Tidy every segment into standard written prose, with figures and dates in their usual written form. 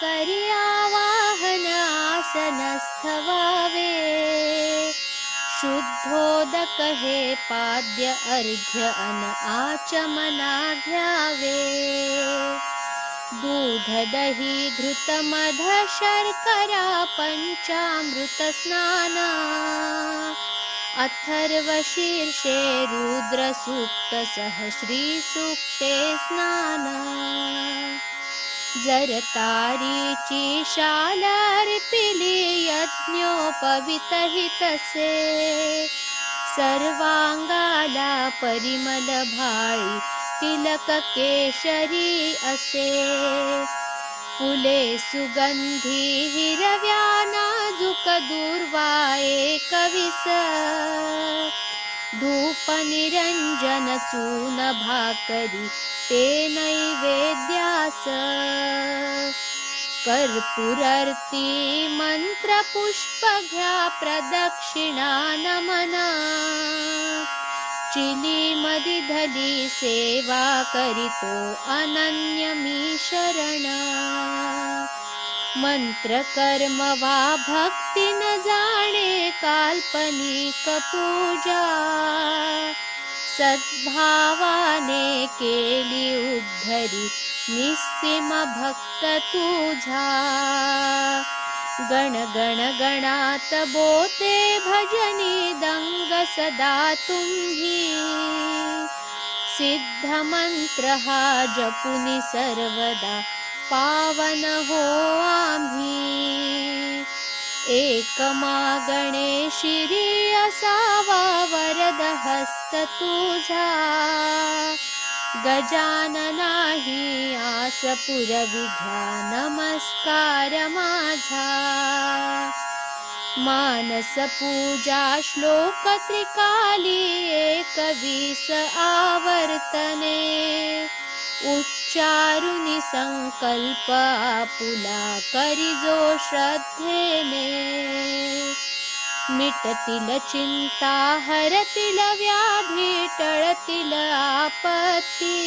करी आवाहन आसनस्थवावे, शुद्धोदक हे पाद्य अर्घ्य अन आचमना घ्यावे. दूध दही घृत मध शर्करा पंचामृत स्नान, अथर्व शीर्षे रुद्र सूक्त सह श्री सूक्ते स्नान. जर तारीची शाल अर्पिली यज्ञोपवितहितसे, सर्वांगाला परिमल भाळी तिलक केशरी असे. फुले सुगंधी हिरव्या नाजूक दूर्वा एकवीस, धूप निरंजन चून भाकरी ते नैवेद्यास. कर्पूरर्ती मंत्र पुष्प घ्या प्रदक्षिणा नमन, चिली मदिधली सेवा करितो अनन्य मी शरण. मंत्र कर्म वा भक्ती न जाणे काल्पनिक पूजा, सद्भावाने केली उद्धरी निस्सीम भक्त तुझा. गण गण गणात बोते भजनी दंग सदा तुम्ही, सिद्ध मंत्र हा जपुनी सर्वदा पावन हो आम्ही. एक मागणे शिरी असावा वरद हस्त तुझा, गजाननाही आस पुरवी घ्या नमस्कार माझा. मानस पूजा श्लोक त्रिकाली 21 आवर्तने, उच्चारुनी संकल्प आपुला करिजो श्रद्धेने. मिटतील चिंता हरतील व्याधी टळतील आपत्ती,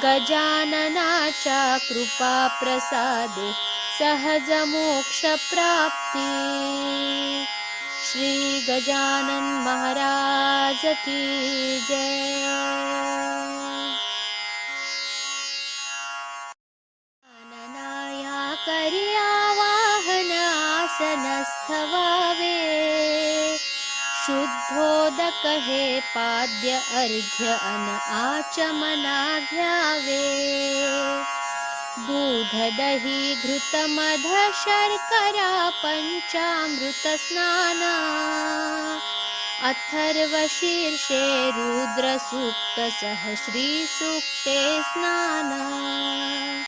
गजाननाच्या कृपा प्रसादे सहज मोक्ष प्राप्ती. श्री गजानन महाराज की जय. करी आवाहन आसनस्थवावे, शुद्धोदक हे पाद्य अर्घ्य अन आचमना घ्यावे. दूध दही घृत मध शर्करा पंचामृत स्नान, अथर्व शीर्षे रुद्र सूक्त सह श्री सूक्ते स्नान.